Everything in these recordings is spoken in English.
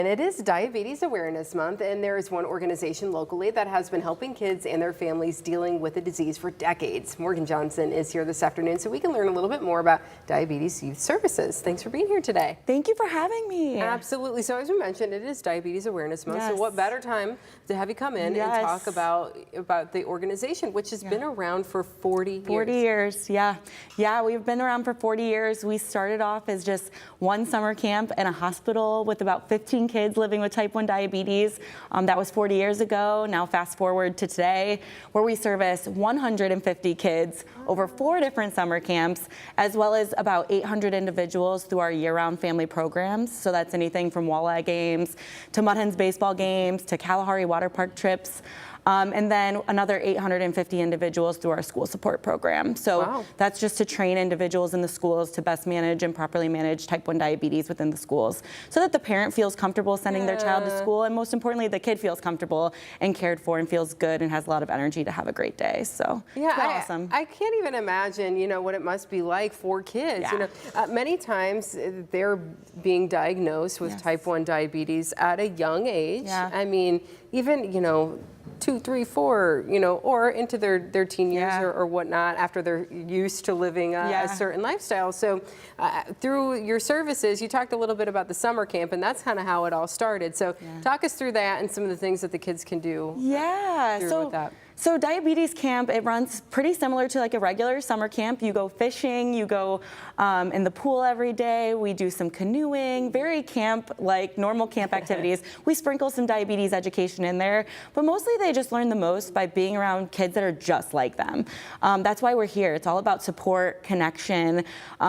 And it is Diabetes Awareness Month, and there is one organization locally that has been helping kids and their families dealing with the disease for decades. Morgan Johnson is here this afternoon so we can learn a little bit more about Diabetes Youth Services. Thanks for being here today. Thank you for having me. Absolutely. So as we mentioned, it is Diabetes Awareness Month. Yes. So what better time to have you come in and talk about the organization, which has been around for 40 years. 40 years, yeah. Yeah, we've been around for 40 years. We started off as just one summer camp in a hospital with about 15 kids living with type 1 diabetes. That was 40 years ago. Now fast forward to today, where we service 150 kids over 4 different summer camps, as well as about 800 individuals through our year-round family programs. So that's anything from walleye games to Mud Hens baseball games to Kalahari water park trips. And then another 850 individuals through our school support program. So that's just to train individuals in the schools to best manage and properly manage type 1 diabetes within the schools, so that the parent feels comfortable sending their child to school, and most importantly, the kid feels comfortable and cared for and feels good and has a lot of energy to have a great day. So it's awesome. I can't even imagine, what it must be like for kids. Many times they're being diagnosed with type 1 diabetes at a young age. I mean, even, 2, 3, 4, or into their teen years or whatnot, after they're used to living a certain lifestyle. So through your services, you talked a little bit about the summer camp, and that's kind of how it all started. So talk us through that and some of the things that the kids can do with that. So diabetes camp, it runs pretty similar to like a regular summer camp. You go fishing, you go in the pool every day. We do some canoeing, very camp, like normal camp activities. We sprinkle some diabetes education in there, but mostly they just learn the most by being around kids that are just like them. That's why we're here. It's all about support, connection,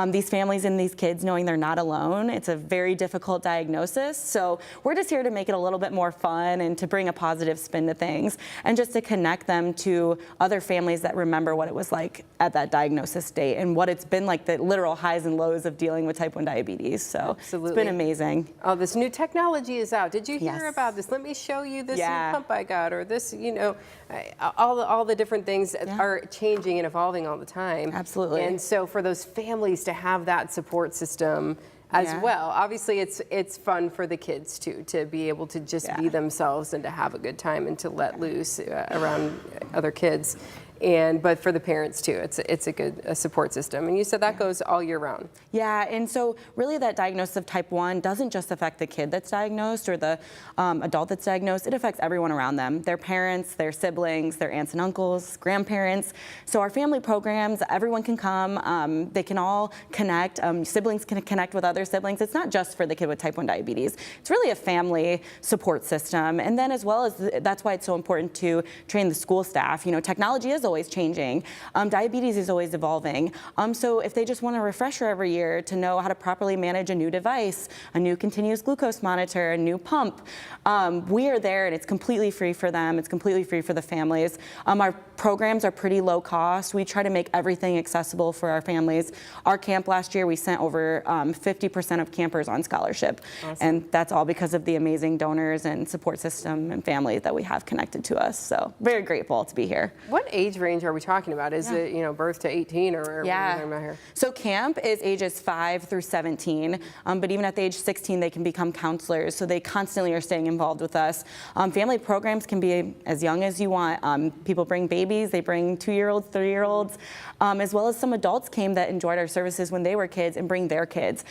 these families and these kids knowing they're not alone. It's a very difficult diagnosis. So we're just here to make it a little bit more fun and to bring a positive spin to things, and just to connect them to other families that remember what it was like at that diagnosis date and what it's been like, the literal highs and lows of dealing with type 1 diabetes. So it's been amazing. Oh, this new technology is out. Did you hear about this? Let me show you this new pump I got, or this, all the different things are changing and evolving all the time. Absolutely. And so for those families to have that support system as well. Obviously, it's fun for the kids too, to be able to just be themselves and to have a good time and to let loose around other kids. But for the parents too, it's a good support system. And you said that goes all year round. Yeah, and so really that diagnosis of type 1 doesn't just affect the kid that's diagnosed or the adult that's diagnosed. It affects everyone around them, their parents, their siblings, their aunts and uncles, grandparents. So our family programs, everyone can come. They can all connect. Siblings can connect with other siblings. It's not just for the kid with type 1 diabetes. It's really a family support system. And then as well as, that's why it's so important to train the school staff. Technology is always changing. Diabetes is always evolving. So if they just want a refresher every year to know how to properly manage a new device, a new continuous glucose monitor, a new pump, we are there, and it's completely free for them. It's completely free for the families. Our programs are pretty low cost. We try to make everything accessible for our families. Our camp last year, we sent over 50% of campers on scholarship. Awesome. And that's all because of the amazing donors and support system and family that we have connected to us. So very grateful to be here. What age range are we talking about? Is it, birth to 18 or what are we talking about here? So camp is ages 5 through 17, but even at the age 16, they can become counselors. So they constantly are staying involved with us. Family programs can be as young as you want. People bring babies, they bring 2-year-olds, 3-year-olds, as well as some adults came that enjoyed our services when they were kids and bring their kids.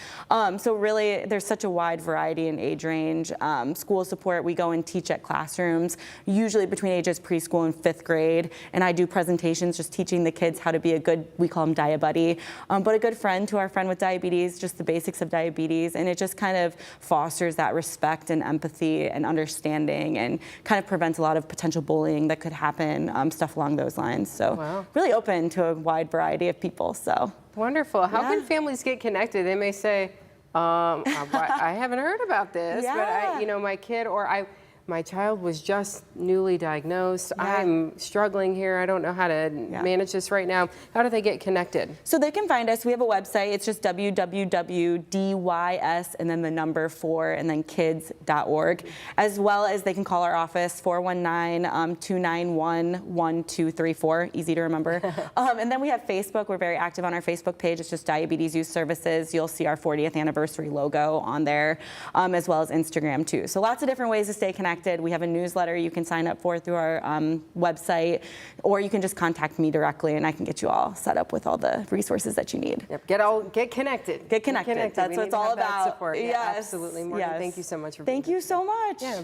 So really, there's such a wide variety in age range. School support, we go and teach at classrooms, usually between ages preschool and 5th grade, and I do presentations just teaching the kids how to be a good, we call them dia-buddy, but a good friend to our friend with diabetes, just the basics of diabetes, and it just kind of fosters that respect and empathy and understanding, and kind of prevents a lot of potential bullying that could happen, stuff along those lines. So really open to a wide variety of people. So wonderful. How can families get connected? They may say, I haven't heard about this, but my kid, or my child was just newly diagnosed. I'm struggling here. I don't know how to manage this right now. How do they get connected? So they can find us. We have a website. It's just www.dys and then the number 4 and then kids.org, as well as they can call our office 419-291-1234. Easy to remember. And then we have Facebook. We're very active on our Facebook page. It's just Diabetes Youth Services. You'll see our 40th anniversary logo on there, as well as Instagram too. So lots of different ways to stay connected. We have a newsletter you can sign up for through our website, or you can just contact me directly and I can get you all set up with all the resources that you need. Yep. Get connected. Get connected. That's what it's all about. Support. Yes. Yeah, absolutely. Morgan, thank you so much for being here. Thank you so much. Yeah.